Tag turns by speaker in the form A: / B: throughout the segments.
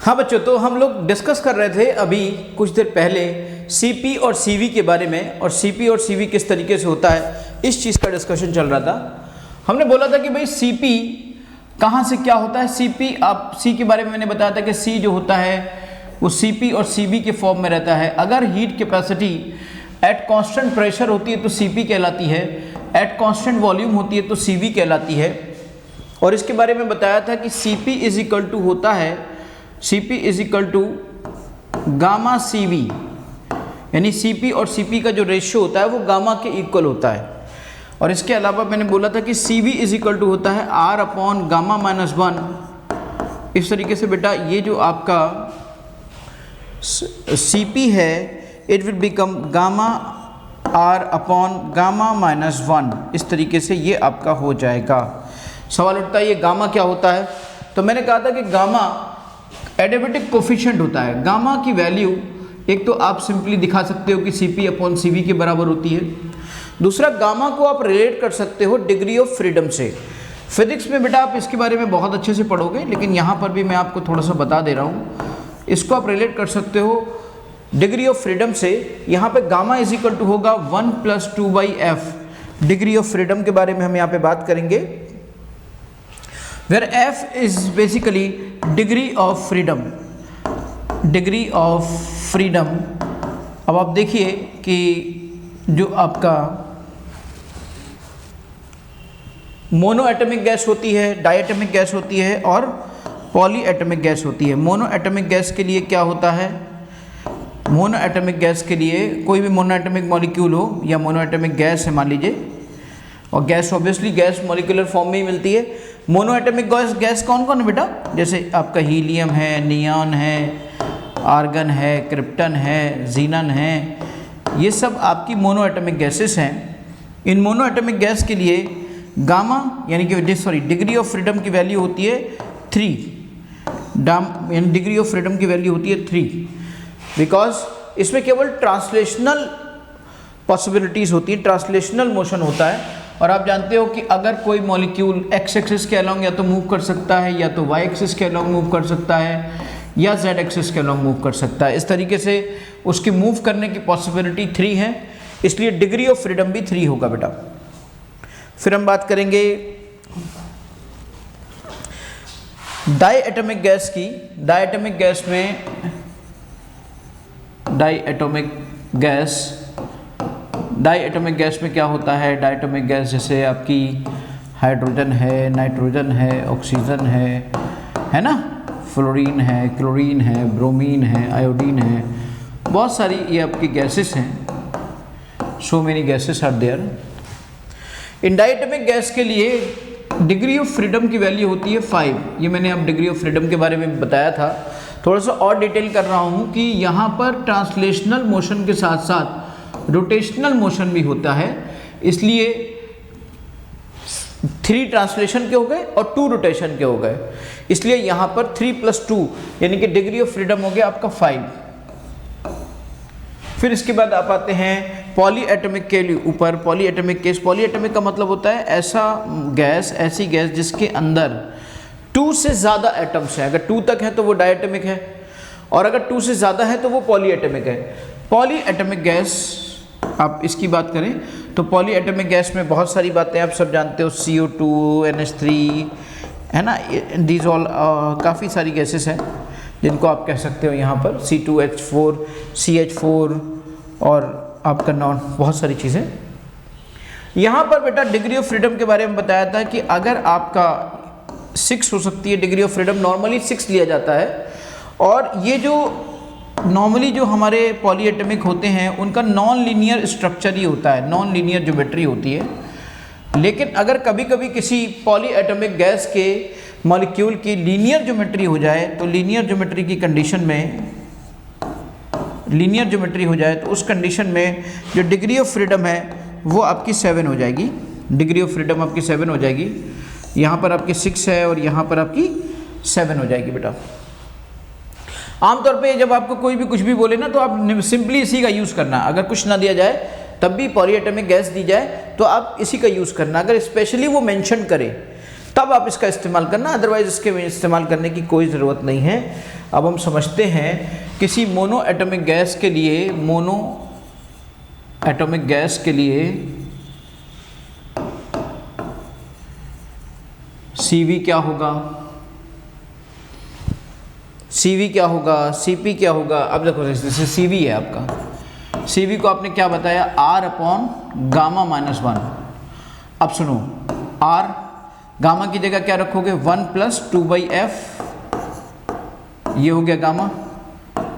A: हाँ बच्चों, तो हम लोग डिस्कस कर रहे थे अभी कुछ देर पहले सीपी और सीवी के बारे में, और सीपी और सीवी किस तरीके से होता है इस चीज़ का डिस्कशन चल रहा था। हमने बोला था कि भाई सीपी कहाँ से क्या होता है। सीपी, आप सी के बारे में मैंने बताया था कि सी जो होता है वो सीपी और सीवी के फॉर्म में रहता है। अगर heat capacity at constant pressure होती है तो सीपी कहलाती है, एट कांस्टेंट वॉल्यूम होती है तो सीवी कहलाती है। और इसके बारे में बताया था कि सीपी इज इक्वल टू होता है, CP is equal to gamma CV, यानी सीपी और सीपी का जो रेशियो होता है वो गामा के इक्वल होता है। और इसके अलावा मैंने बोला था कि सीवी इज इक्वल टू होता है आर अपॉन गामा माइनस 1। इस तरीके से बेटा ये जो आपका सीपी है it will become gamma R upon gamma minus 1। इस तरीके से ये आपका हो जाएगा। सवाल उठता है ये गामा क्या होता है। तो मैंने कहा था कि गामा एडियाबेटिक कोफिशिएंट होता है। गामा की वैल्यू एक तो आप सिंपली दिखा सकते हो कि सीपी अपॉन सीवी के बराबर होती है। दूसरा, गामा को आप रिलेट कर सकते हो डिग्री ऑफ फ्रीडम से। फिजिक्स में बेटा आप इसके बारे में बहुत अच्छे से पढ़ोगे, लेकिन यहाँ पर भी मैं आपको थोड़ा सा बता दे रहा हूँ। इसको आप रिलेट कर सकते हो डिग्री ऑफ फ्रीडम से। यहाँ पे गामा इज इक्वल टू होगा 1 + 2/f। डिग्री ऑफ फ्रीडम के बारे में हम यहाँ पे बात करेंगे, where f is basically degree of freedom, degree of freedom. अब आप देखिए कि जो आपका मोनो एटॉमिक गैस होती है, डायटॉमिक गैस होती है और पॉली एटॉमिक गैस होती है। मोनो एटॉमिक गैस के लिए क्या होता है, मोनो एटॉमिक गैस के लिए कोई भी मोनो एटॉमिक मॉलिक्यूल हो या मोनो एटॉमिक गैस है मान लीजिए, और gas obviously gas molecular form में ही मिलती है। मोनो एटॉमिक गैस कौन कौन है बेटा, जैसे आपका हीलियम है, नियॉन है, आर्गन है, क्रिप्टन है, जीनन है, ये सब आपकी मोनो एटॉमिक गैसेस हैं। इन मोनो एटॉमिक गैस के लिए गामा यानी कि डिग्री ऑफ फ्रीडम की वैल्यू होती है 3। यानी डिग्री ऑफ फ्रीडम की वैल्यू होती है 3, बिकॉज इसमें केवल ट्रांसलेशनल पॉसिबिलिटीज़ होती हैं, ट्रांसलेशनल मोशन होता है। और आप जानते हो कि अगर कोई मॉलिक्यूल एक्स एक्सिस के अलॉन्ग या तो मूव कर सकता है, या तो वाई एक्सिस के अलॉन्ग मूव कर सकता है, या जेड एक्सिस के अलॉन्ग मूव कर सकता है। इस तरीके से उसकी मूव करने की पॉसिबिलिटी 3 है, इसलिए डिग्री ऑफ फ्रीडम भी 3 होगा बेटा। फिर हम बात करेंगे डायएटॉमिक गैस की। डायएटॉमिक गैस में डायएटॉमिक गैस में क्या होता है, डायएटॉमिक गैस जैसे आपकी हाइड्रोजन है, नाइट्रोजन है, ऑक्सीजन है ना, फ्लोरीन है, क्लोरीन है, ब्रोमीन है, आयोडीन है, बहुत सारी ये आपकी गैसेस हैं। So many gases are there. इन डायएटॉमिक गैस के लिए डिग्री ऑफ फ्रीडम की वैल्यू होती है 5। ये मैंने अब डिग्री ऑफ फ्रीडम के बारे में बताया था। थोड़ा सा और डिटेल कर रहा हूँ कि यहाँ पर ट्रांसलेशनल मोशन के साथ साथ रोटेशनल मोशन भी होता है, इसलिए 3 ट्रांसलेशन के हो गए और 2 रोटेशन के हो गए, इसलिए यहाँ पर 3 + 2 यानी कि डिग्री ऑफ फ्रीडम हो गया आपका 5। फिर इसके बाद आप आते हैं पॉली एटॉमिक के ऊपर। Poly atomic case, poly atomic का मतलब होता है ऐसी गैस जिसके अंदर 2 से ज़्यादा एटम्स हैं। अगर 2 तक है तो वो डायएटॉमिक है, और अगर 2 से ज़्यादा है तो वो पॉली एटॉमिक है। पॉली एटॉमिक गैस आप इसकी बात करें तो पॉली एटॉमिक गैस में बहुत सारी बातें आप सब जानते हो, CO2, NH3 है ना, दीज ऑल काफ़ी सारी गैसेस हैं जिनको आप कह सकते हो यहाँ पर C2H4, CH4 और आपका नॉन, बहुत सारी चीज़ें। यहाँ पर बेटा डिग्री ऑफ फ्रीडम के बारे में बताया था कि अगर आपका 6 हो सकती है डिग्री ऑफ फ्रीडम, नॉर्मली 6 लिया जाता है। और ये जो नॉर्मली जो हमारे पॉलीएटॉमिक होते हैं उनका नॉन लीनियर स्ट्रक्चर ही होता है, नॉन लीनियर ज्योमेट्री होती है। लेकिन अगर कभी कभी किसी पॉलीएटॉमिक गैस के मॉलिक्यूल की लीनियर ज्योमेट्री हो जाए तो लीनियर ज्योमेट्री की कंडीशन में, लीनियर ज्योमेट्री हो जाए तो उस कंडीशन में जो डिग्री ऑफ फ्रीडम है वो आपकी 7 हो जाएगी। डिग्री ऑफ फ्रीडम आपकी 7 हो जाएगी। यहाँ पर आपकी 6 है और यहाँ पर आपकी 7 हो जाएगी बेटा। आमतौर पे जब आपको कोई भी कुछ भी बोले ना तो आप सिंपली इसी का यूज़ करना। अगर कुछ ना दिया जाए तब भी पॉलीएटॉमिक गैस दी जाए तो आप इसी का यूज़ करना। अगर स्पेशली वो मेंशन करे तब आप इसका इस्तेमाल करना, अदरवाइज इसके इस्तेमाल करने की कोई ज़रूरत नहीं है। अब हम समझते हैं किसी मोनो एटॉमिक गैस के लिए, मोनो एटॉमिक गैस के लिए CV क्या होगा, CV क्या होगा, CP क्या होगा। अब देखो जैसे CV है आपका, CV को आपने क्या बताया, R अपॉन गामा माइनस 1। अब सुनो, R गामा की जगह क्या रखोगे, 1 प्लस 2/f, ये हो गया गामा,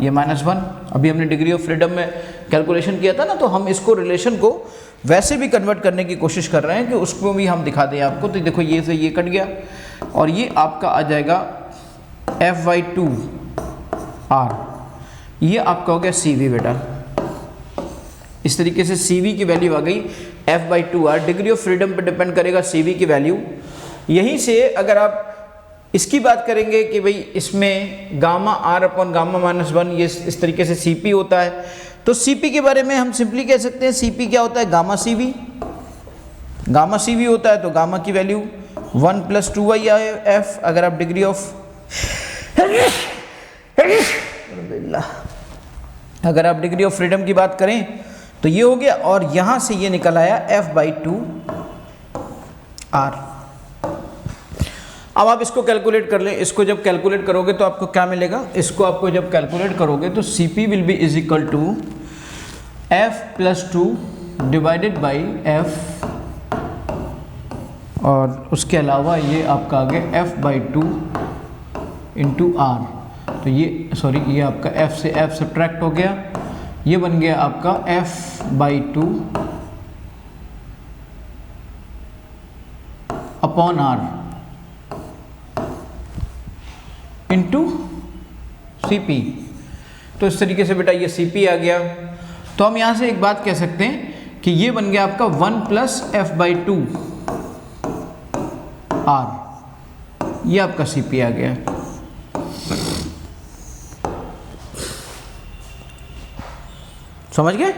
A: ये -1। अभी हमने डिग्री ऑफ फ्रीडम में कैलकुलेशन किया था ना, तो हम इसको रिलेशन को वैसे भी कन्वर्ट करने की कोशिश कर रहे हैं कि उसको भी हम दिखा दें आपको। तो देखो ये से ये कट गया और ये आपका आ जाएगा F/2R, ये आपका हो गया CV बेटा। इस तरीके से CV की वैल्यू आ गई F/2R। डिग्री ऑफ फ्रीडम पे डिपेंड करेगा CV की वैल्यू। यहीं से अगर आप इसकी बात करेंगे कि भाई इसमें गामा R अपॉन गामा -1, ये इस तरीके से CP होता है, तो CP के बारे में हम सिंपली कह सकते हैं CP क्या होता है, गामा CV। गामा CV होता है तो गामा की वैल्यू 1 प्लस 2/f। अगर आप डिग्री ऑफ अगर आप डिग्री ऑफ फ्रीडम की बात करें तो ये हो गया, और यहां से ये निकल आया F/2R। अब आप इसको कैलकुलेट कर लें। इसको जब कैलकुलेट करोगे तो आपको क्या मिलेगा, इसको आपको जब कैलकुलेट करोगे तो CP will be is equal to F+2 divided by F, और उसके अलावा ये आपका आ गया F/2 इंटू R। तो ये सॉरी, ये आपका F से F सब्ट्रैक्ट हो गया, ये बन गया आपका F/2 upon R into CP। तो इस तरीके से बेटा ये CP आ गया। तो हम यहाँ से एक बात कह सकते हैं कि ये बन गया आपका 1 प्लस F/2R, ये आपका CP आ गया। समझ गए?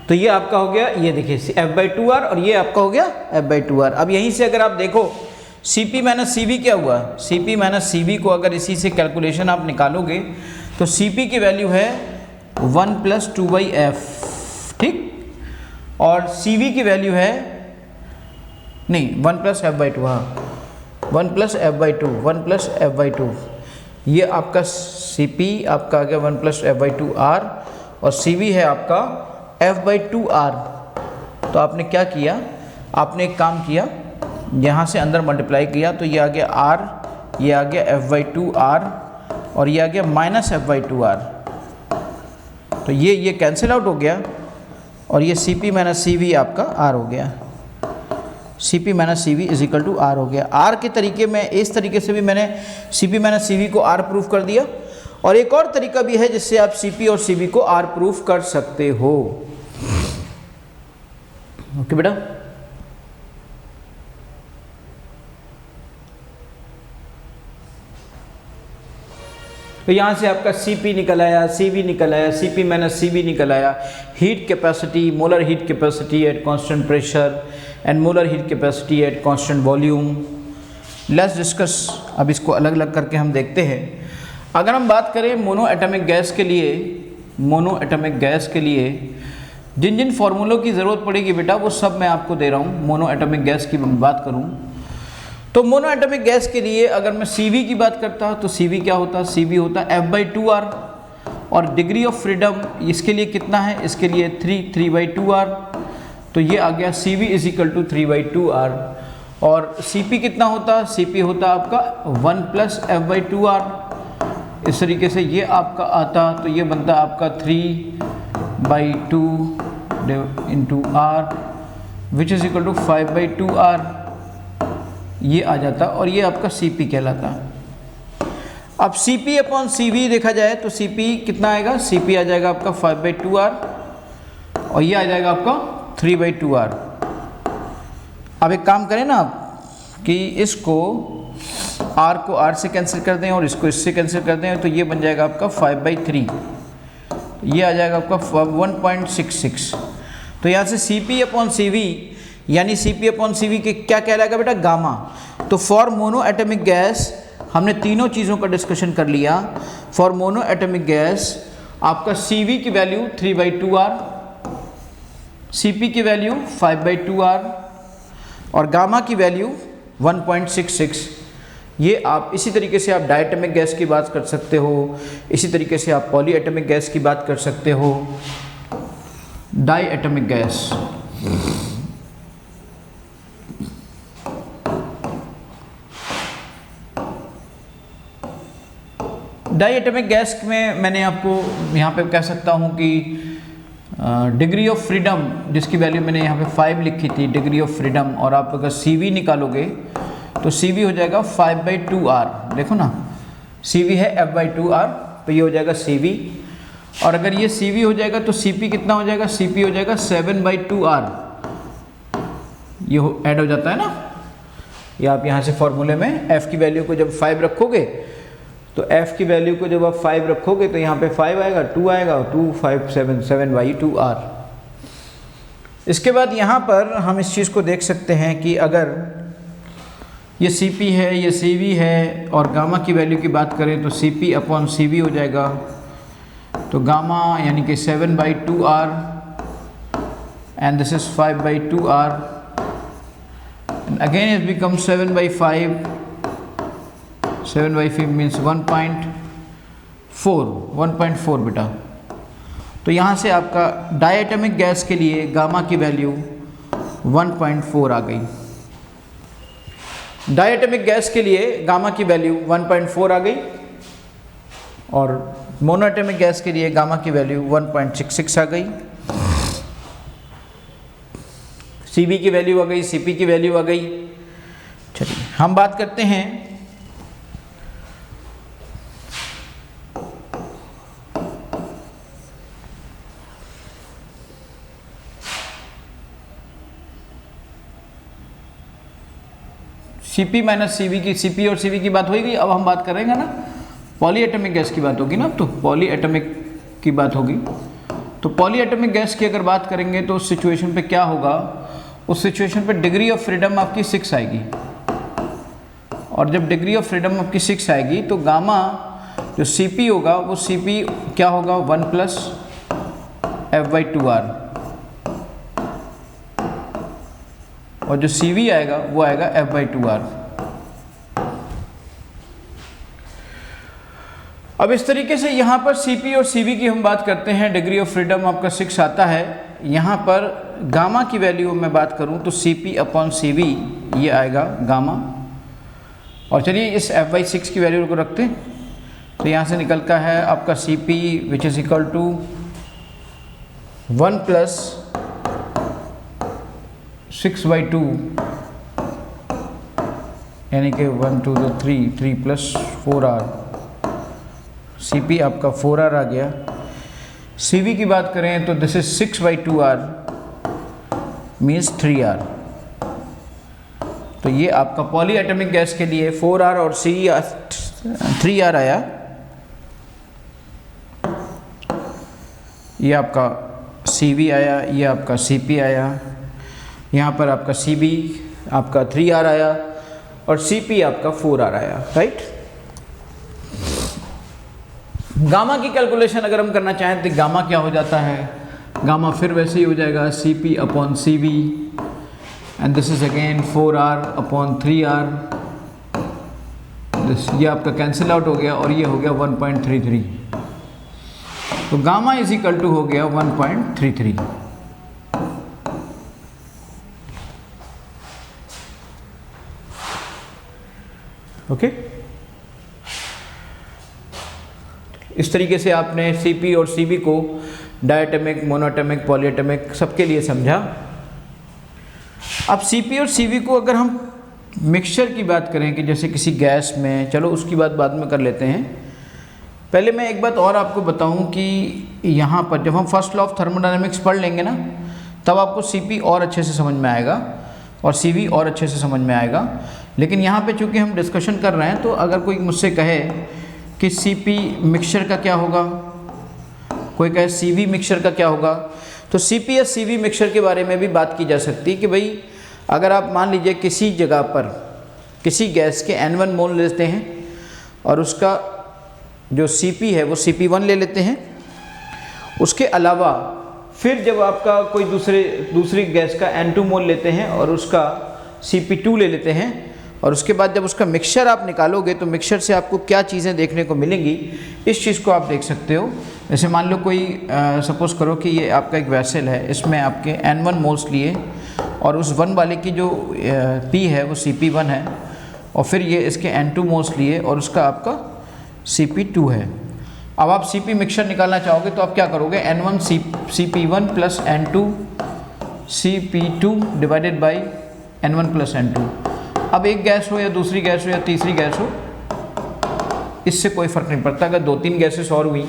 A: तो ये आपका हो गया, ये देखिए F/2R, और ये आपका हो गया F/2R। अब यहीं से अगर आप देखो CP माइनस CV क्या हुआ, CP माइनस CV को अगर इसी से कैलकुलेशन आप निकालोगे तो CP की वैल्यू है 1 प्लस 2/f, ठीक, और CV की वैल्यू है नहीं 1 प्लस F/2, हाँ 1 प्लस F/2, ये आपका CP आपका आ गया 1 प्लस F/2R, और CV है आपका F/2R। तो आपने क्या किया, आपने एक काम किया, यहाँ से अंदर मल्टीप्लाई किया तो ये आ गया R, ये आ गया F/2R, और ये आ गया माइनस F/2R। तो ये कैंसिल आउट हो गया, और ये CP माइनस CV आपका R हो गया। CP minus CV is equal to R हो गया। R के तरीके में, इस तरीके से भी मैंने CP माइनस CV को R प्रूफ कर दिया, और एक और तरीका भी है जिससे आप CP और CV को R प्रूफ कर सकते हो। ओके बेटा, तो यहाँ से आपका CP निकल आया, CV निकल आया, CP माइनस CV निकल आया। Heat capacity, molar heat capacity at constant pressure and molar heat capacity at constant volume. Let's discuss, अब इसको अलग अलग करके हम देखते हैं। अगर हम बात करें मोनो एटॉमिक गैस के लिए, मोनो एटॉमिक गैस के लिए जिन जिन फार्मूलों की ज़रूरत पड़ेगी बेटा वो सब मैं आपको दे रहा हूँ। मोनो एटॉमिक गैस की बात करूँ तो मोनो एटॉमिक गैस के लिए अगर मैं CV की बात करता हूँ तो CV क्या होता है, CV होता है F/2R, और डिग्री ऑफ फ्रीडम इसके लिए कितना है, इसके लिए 3/2R। तो ये आ गया CV is equal to 3/2R। और CP कितना होता है, CP होता है आपका 1 प्लस F/2R। इस तरीके से ये आपका आता, तो ये बनता आपका 3/2 into R which is equal to 5/2R, ये आ जाता, और ये आपका CP कहलाता। अब CP अपॉन CV देखा जाए तो CP कितना आएगा, CP आ जाएगा आपका 5/2R, और ये आ जाएगा आपका 3/2R। अब एक काम करें ना आप कि इसको R को R से कैंसिल कर दें और इसको इससे कैंसिल कर दें, तो ये बन जाएगा आपका 5/3, ये आ जाएगा आपका 1.66। तो यहाँ से CP अपॉन CV यानी CP अपॉन CV के क्या कहलाएगा बेटा, गामा। तो फॉर मोनो एटॉमिक गैस हमने तीनों चीज़ों का डिस्कशन कर लिया। फॉर मोनो एटॉमिक गैस आपका CV की वैल्यू 3/2R, CP की वैल्यू 5/2R और गामा की वैल्यू 1.66। ये आप इसी तरीके से आप डायटोमिक गैस की बात कर सकते हो, इसी तरीके से आप पॉली एटॉमिक गैस की बात कर सकते हो। Diatomic gas, diatomic gas में मैंने आपको यहाँ पे कह सकता हूँ कि डिग्री ऑफ फ्रीडम जिसकी वैल्यू मैंने यहाँ पे 5 लिखी थी, डिग्री ऑफ फ्रीडम, और आप अगर CV निकालोगे तो CV हो जाएगा 5/2R। देखो ना, CV है F/2R, तो ये हो जाएगा CV। और अगर ये CV हो जाएगा तो CP कितना हो जाएगा? CP हो जाएगा 7/2R। ये ऐड हो जाता है ना, ये आप यहाँ से फॉर्मूले में F की वैल्यू को जब 5 रखोगे तो F की वैल्यू को जब आप 5 रखोगे तो यहाँ पे 5 आएगा, 2 आएगा, 2 5 7 7/2R। इसके बाद यहाँ पर हम इस चीज़ को देख सकते हैं कि अगर ये CP है, ये CV है, और गामा की वैल्यू की बात करें तो CP/CV हो जाएगा। तो गामा यानी कि 7/2R and this is 5/2R and again it become 7/5। 7/5 means 1.4 बेटा। तो यहाँ से आपका डायटोमिक गैस के लिए गामा की वैल्यू 1.4 आ गई। डायटोमिक गैस के लिए गामा की वैल्यू 1.4 आ गई और मोनोएटॉमिक गैस के लिए गामा की वैल्यू 1.66 आ गई। CV की वैल्यू आ गई, CP की वैल्यू आ गई। चलिए हम बात करते हैं CP माइनस CV की, CP और CV की बात होगी। अब हम बात करेंगे ना पॉली एटॉमिक गैस की बात होगी ना, तो पॉली एटॉमिक की बात होगी। तो पॉली एटॉमिक गैस की अगर बात करेंगे तो उस सिचुएशन पे क्या होगा? उस सिचुएशन पे डिग्री ऑफ फ्रीडम आपकी 6 आएगी, और जब डिग्री ऑफ फ्रीडम आपकी 6 आएगी तो गामा जो CP होगा वो CP क्या होगा? 1 + F/2R, और जो CV आएगा वो आएगा F/2R। अब इस तरीके से यहाँ पर CP और CV की हम बात करते हैं, डिग्री ऑफ फ्रीडम आपका 6 आता है। यहाँ पर गामा की वैल्यू मैं बात करूँ तो CP/CV ये आएगा गामा। और चलिए इस F/6 की वैल्यू को रखते हैं, तो यहाँ से निकलता है आपका CP which is equal to 1 + 6/2 यानी कि 1 2 3 3 + 4R। CP आपका 4R आ गया। CV की बात करें तो this is 6/2R means 3R। तो ये आपका पॉली एटॉमिक गैस के लिए 4R और 3R आया। ये आपका CV आया, ये आपका CP आया, यहाँ पर आपका CB आपका 3R आया और CP आपका 4R आया, राइट। गामा की कैलकुलेशन अगर हम करना चाहें तो गामा क्या हो जाता है? गामा फिर वैसे ही हो जाएगा CP/CV and this is again 4R/3R। ये आपका कैंसिल आउट हो गया और ये हो गया 1.33। तो गामा इज इक्वल टू हो गया 1.33। ओके, इस तरीके से आपने CP और CV को डायटोमिक, मोनोएटॉमिक, पॉलीएटॉमिक सबके लिए समझा। अब CP और CV को अगर हम मिक्सचर की बात करें कि जैसे किसी गैस में, चलो उसकी बात बाद में कर लेते हैं। पहले मैं एक बात और आपको बताऊं कि यहाँ पर जब हम फर्स्ट लॉ ऑफ थर्मोडायनेमिक्स पढ़ लेंगे ना, तब आपको CP और अच्छे से समझ में आएगा और CV और अच्छे से समझ में आएगा। लेकिन यहाँ पे चूँकि हम डिस्कशन कर रहे हैं, तो अगर कोई मुझसे कहे कि CP मिक्सचर का क्या होगा, कोई कहे CV मिक्सचर का क्या होगा, तो CP या CV मिक्सचर के बारे में भी बात की जा सकती है कि भाई अगर आप मान लीजिए किसी जगह पर किसी गैस के N1 मोल लेते हैं और उसका जो Cp है वो Cp1 ले लेते हैं। उसके अलावा फिर जब आपका कोई दूसरी गैस का N2 मोल लेते हैं और उसका Cp2 ले लेते हैं, और उसके बाद जब उसका मिक्सचर आप निकालोगे तो मिक्सचर से आपको क्या चीज़ें देखने को मिलेंगी, इस चीज़ को आप देख सकते हो। जैसे मान लो कोई सपोज़ करो कि ये आपका एक वैसल है, इसमें आपके N1 मोल्स लिए और उस 1 वाले की जो P है वो Cp1 है, और फिर ये इसके N2 मोल्स लिए और उसका आपका Cp2 है। अब आप Cp मिक्सचर निकालना चाहोगे तो आप क्या करोगे, N1 Cp1 plus N2 Cp2 divided by N1 plus N2। अब एक गैस हो या दूसरी गैस हो या तीसरी गैस हो, इससे कोई फ़र्क नहीं पड़ता। अगर 2-3 गैसेस और हुई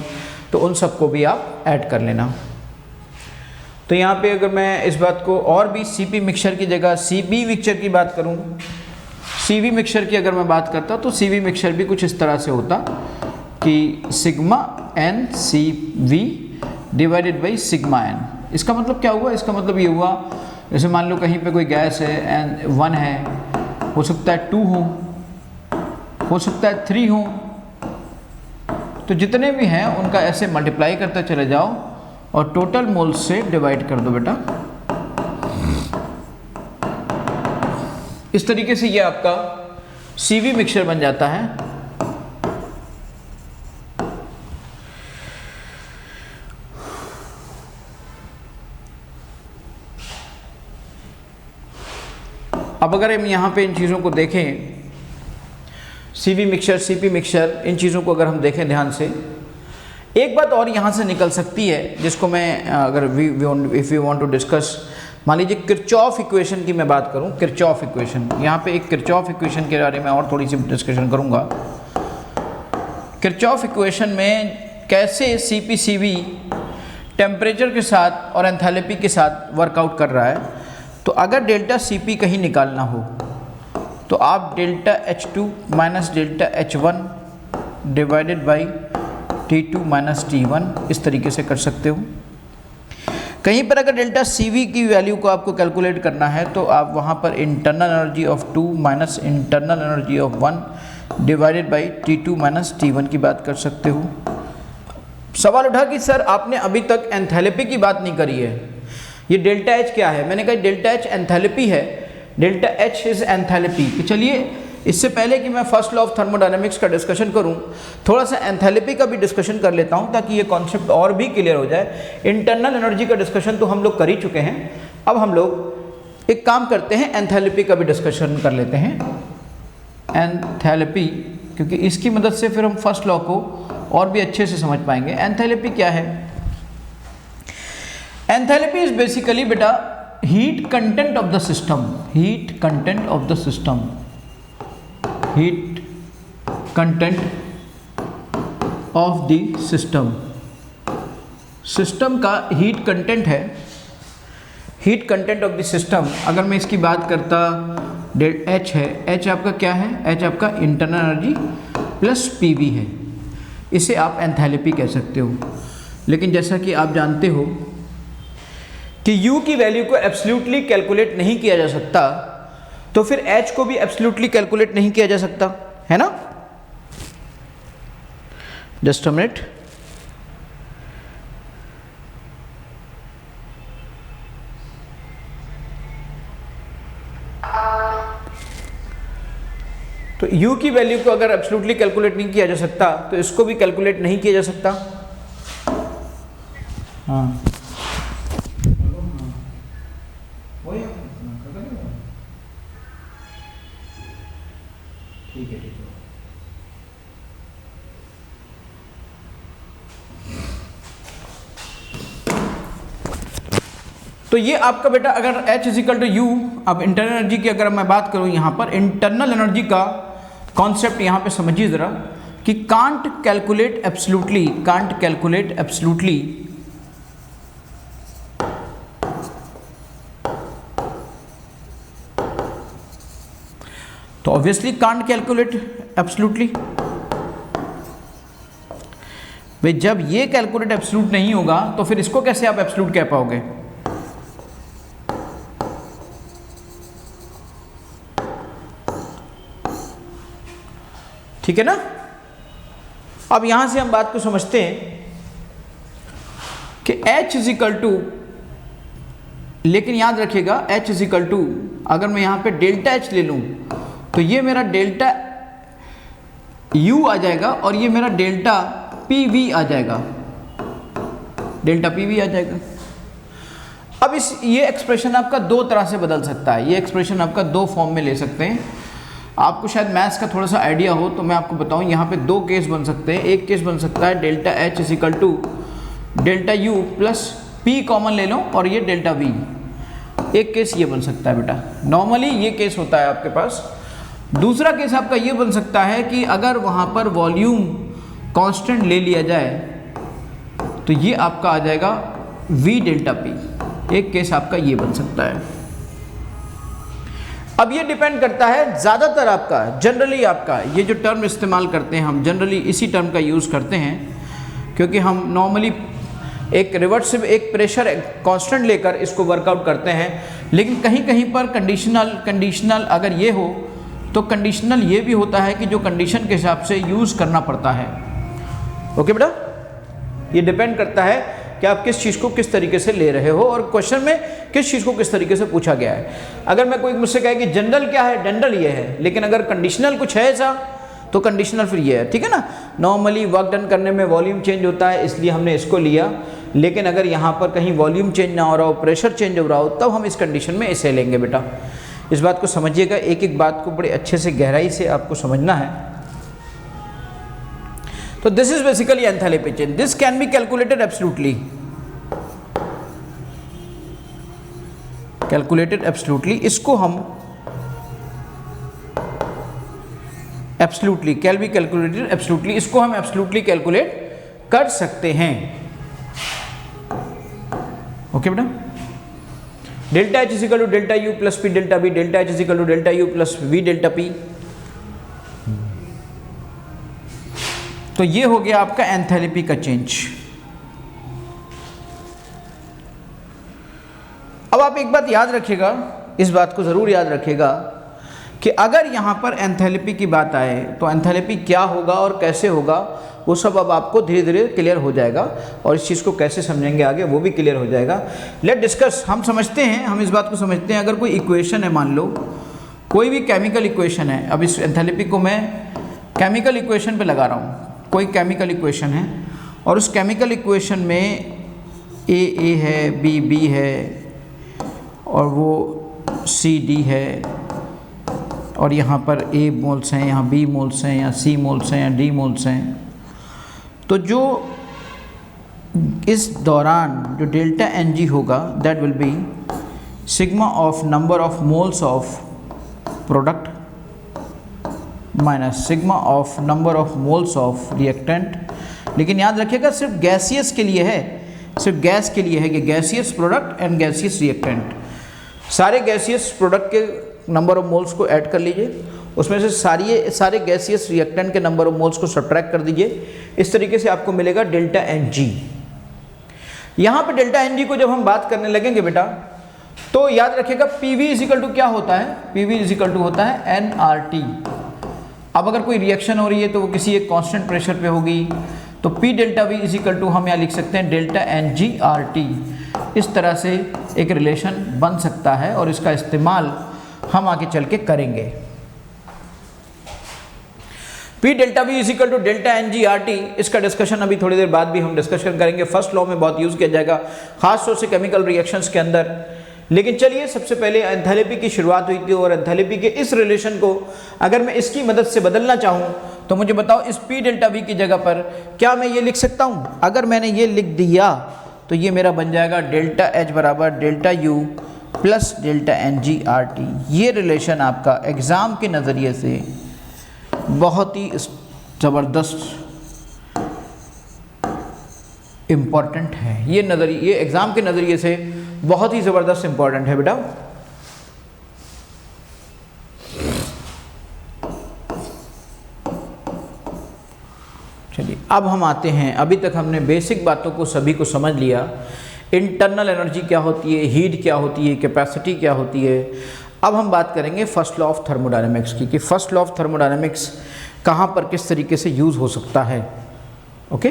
A: तो उन सबको भी आप ऐड कर लेना। तो यहाँ पे अगर मैं इस बात को और भी Cp मिक्सचर की जगह Cv मिक्सचर की बात करूँ, Cv मिक्सचर की अगर मैं बात करता तो Cv मिक्सचर भी कुछ इस तरह से होता कि sigma n Cv divided by sigma n। इसका मतलब क्या हुआ, इसका मतलब ये हुआ, जैसे मान लो कहीं पे कोई गैस है N1 है, हो सकता है 2 हो सकता है 3 हो, तो जितने भी हैं उनका ऐसे मल्टीप्लाई करते चले जाओ और टोटल मोल्स से डिवाइड कर दो बेटा। इस तरीके से ये आपका Cv मिक्सचर बन जाता है। अब अगर हम यहाँ पे इन चीज़ों को देखें, Cv मिक्सचर, Cp मिक्सचर, इन चीज़ों को अगर हम देखें ध्यान से, एक बात और यहाँ से निकल सकती है जिसको मैं अगर if we want to discuss, मान लीजिए किरचॉफ इक्वेशन की मैं बात करूँ, किरचॉफ इक्वेशन, यहाँ पे एक किरचॉफ इक्वेशन के बारे में और थोड़ी सी डिस्कशन करूँगा। किरचॉफ इक्वेशन में कैसे Cp/Cv टेम्परेचर के साथ और एंथैल्पी के साथ वर्कआउट कर रहा है। तो अगर डेल्टा Cp कहीं निकालना हो तो आप delta H2 minus delta H1 divided by T2 minus T1 इस तरीके से कर सकते हो। कहीं पर अगर डेल्टा Cv की वैल्यू को आपको कैलकुलेट करना है तो आप वहाँ पर internal energy of 2 minus internal energy of 1 divided by T2 minus T1 की बात कर सकते हो। सवाल उठा कि सर आपने अभी तक एंथैल्पी की बात नहीं करी है, ये डेल्टा H क्या है। मैंने कहा डेल्टा H एंथैल्पी है, डेल्टा H इज एंथैल्पी। तो चलिए इससे पहले कि मैं फर्स्ट लॉ ऑफ थर्मोडायनेमिक्स का डिस्कशन करूं, थोड़ा सा एंथैल्पी का भी डिस्कशन कर लेता हूं ताकि ये कॉन्सेप्ट और भी क्लियर हो जाए। इंटरनल एनर्जी का डिस्कशन तो हम लोग कर ही चुके हैं, अब हम लोग एक काम करते हैं, एंथैल्पी का भी डिस्कशन कर लेते हैं। एंथैल्पी, क्योंकि इसकी मदद से फिर हम फर्स्ट लॉ को और भी अच्छे से समझ पाएंगे। एंथैल्पी क्या है? एंथैल्पी इज बेसिकली बेटा heat content of the system, heat content of the system, heat content of the system. System का हीट कंटेंट है, heat content of the system. अगर मैं इसकी बात करता, H है, H आपका क्या है? H आपका इंटरनल एनर्जी प्लस PV है, इसे आप एंथैल्पी कह सकते हो। लेकिन जैसा कि आप जानते हो कि U की वैल्यू को एब्सोल्युटली कैलकुलेट नहीं किया जा सकता, तो फिर H को भी एब्सोल्युटली कैलकुलेट नहीं किया जा सकता, है ना? Just a minute. तो U की वैल्यू को अगर एब्सोल्युटली कैलकुलेट नहीं किया जा सकता तो इसको भी कैलकुलेट नहीं किया जा सकता। हाँ, ठीक है, ठीक है। तो ये आपका बेटा अगर H इजिकल टू U, अब इंटरनल एनर्जी की अगर मैं बात करूं, यहां पर इंटरनल एनर्जी का कॉन्सेप्ट यहां पे समझिए जरा कि can't calculate absolutely, can't calculate absolutely तो ऑब्वियसली कांट कैलकुलेट एब्सोल्युटली। भाई जब ये कैलकुलेट एब्सोल्यूट नहीं होगा तो फिर इसको कैसे आप एब्सोल्यूट कह पाओगे? ठीक है ना? अब यहां से हम बात को समझते हैं कि H इज इक्वल टू, लेकिन याद रखिएगा H इज इक्वल टू, अगर मैं यहां पे डेल्टा H ले लूं तो ये मेरा डेल्टा U आ जाएगा और ये मेरा डेल्टा PV आ जाएगा, डेल्टा PV आ जाएगा। अब ये एक्सप्रेशन आपका दो तरह से बदल सकता है, ये एक्सप्रेशन आपका दो फॉर्म में ले सकते हैं। आपको शायद मैथ्स का थोड़ा सा आइडिया हो तो मैं आपको बताऊं, यहाँ पे दो केस बन सकते हैं। एक केस बन सकता है delta H is equal to delta U plus P common ले लो और ये डेल्टा V, एक केस ये बन सकता है बेटा, नॉर्मली ये केस होता है आपके पास। दूसरा केस आपका ये बन सकता है कि अगर वहाँ पर वॉल्यूम कांस्टेंट ले लिया जाए तो ये आपका आ जाएगा V डेल्टा P, एक केस आपका ये बन सकता है। अब ये डिपेंड करता है, ज़्यादातर आपका जनरली आपका ये जो टर्म इस्तेमाल करते हैं हम जनरली इसी टर्म का यूज़ करते हैं, क्योंकि हम नॉर्मली एक रिवर्सिबल एक प्रेशर कांस्टेंट लेकर इसको वर्कआउट करते हैं। लेकिन कहीं कहीं पर कंडीशनल अगर ये हो तो कंडीशनल ये भी होता है कि जो कंडीशन के हिसाब से यूज़ करना पड़ता है। ओके बेटा, ये डिपेंड करता है कि आप किस चीज़ को किस तरीके से ले रहे हो और क्वेश्चन में किस चीज़ को किस तरीके से पूछा गया है। अगर मैं कोई मुझसे कहे कि जनरल क्या है, जनरल ये है, लेकिन अगर कंडीशनल कुछ है ऐसा तो कंडीशनल फिर ये है, ठीक है ना। नॉर्मली वर्क डन करने में वॉल्यूम चेंज होता है इसलिए हमने इसको लिया, लेकिन अगर यहाँ पर कहीं वॉल्यूम चेंज ना हो रहा हो, प्रेशर चेंज हो रहा हो, तब हम इस कंडीशन में इसे लेंगे बेटा। इस बात को समझिएगा, एक एक बात को बड़े अच्छे से गहराई से आपको समझना है। तो this is basically enthalpy change, this can be calculated absolutely, इसको हम absolutely can be calculated absolutely, इसको हम एब्सोल्युटली कैलकुलेट कर सकते हैं। ओके बेटा, delta H is equal to delta U plus P delta B, delta H is equal to delta U plus V delta P। तो ये हो गया आपका एंथैल्पी का चेंज। अब आप एक बात याद रखिएगा, इस बात को ज़रूर याद रखिएगा कि अगर यहाँ पर एंथैल्पी की बात आए तो एंथैल्पी क्या होगा और कैसे होगा वो सब अब आपको धीरे धीरे क्लियर हो जाएगा, और इस चीज़ को कैसे समझेंगे आगे वो भी क्लियर हो जाएगा। लेट डिस्कस, हम समझते हैं, हम इस बात को समझते हैं। अगर कोई इक्वेशन है, मान लो कोई भी केमिकल इक्वेशन है, अब इस एंथैल्पी को मैं केमिकल इक्वेशन पे लगा रहा हूँ, कोई केमिकल इक्वेशन है और उस केमिकल इक्वेशन में A है, B है और वो CD है, और यहाँ पर A मोल्स हैं, यहाँ B मोल्स हैं, यहाँ C मोल्स हैं, यहाँ D मोल्स हैं। तो जो इस दौरान जो डेल्टा Ng होगा that will be sigma of number of moles of product minus sigma of number of moles of reactant. लेकिन याद रखिएगा सिर्फ गैसियस के लिए है, सिर्फ गैस के लिए है कि gaseous product and gaseous reactant. सारे गैसियस प्रोडक्ट के नंबर ऑफ मोल्स को ऐड कर लीजिए, उसमें से सारे गैसियस रिएक्टेंट के नंबर ऑफ मोल्स को सब्ट्रैक्ट कर दीजिए। इस तरीके से आपको मिलेगा डेल्टा Ng। यहाँ पे डेल्टा Ng को जब हम बात करने लगेंगे बेटा तो याद रखिएगा PV इज इक्वल टू क्या होता है, PV इज इक्वल टू होता है nRT। अब अगर कोई रिएक्शन हो रही है तो वो किसी एक कांस्टेंट प्रेशर पे होगी, तो P delta V is equal to हम यहाँ लिख सकते हैं डेल्टा NgRT। इस तरह से एक रिलेशन बन सकता है और इसका इस्तेमाल हम आगे चल के करेंगे। P delta V is equal to delta NgRT, इसका डिस्कशन अभी थोड़ी देर बाद भी हम डिस्कशन करेंगे। फर्स्ट लॉ में बहुत यूज़ किया जाएगा, खास तौर से केमिकल रिएक्शंस के अंदर। लेकिन चलिए सबसे पहले एंथैल्पी की शुरुआत हुई थी, और एंथैल्पी के इस रिलेशन को अगर मैं इसकी मदद से बदलना चाहूँ तो मुझे बताओ इस P डेल्टा V की जगह पर क्या मैं ये लिख सकता हूँ? अगर मैंने ये लिख दिया तो ये मेरा बन जाएगा डेल्टा H बराबर delta U plus delta NgRT। ये रिलेशन आपका एग्ज़ाम के नज़रिए से बहुत ही ज़बरदस्त इम्पॉर्टेंट है। ये एग्ज़ाम के नज़रिए से बहुत ही ज़बरदस्त इम्पॉर्टेंट है बेटा। चलिए अब हम आते हैं, अभी तक हमने बेसिक बातों को सभी को समझ लिया। इंटरनल एनर्जी क्या होती है, हीट क्या होती है, कैपेसिटी क्या होती है। अब हम बात करेंगे फर्स्ट लॉ ऑफ थर्मोडायनेमिक्स की, कि फर्स्ट लॉ ऑफ थर्मोडायनेमिक्स कहाँ पर किस तरीके से यूज़ हो सकता है। ओके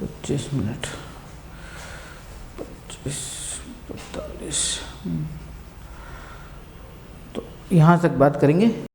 A: 25 मिनट 25 45 तो यहाँ तक बात करेंगे।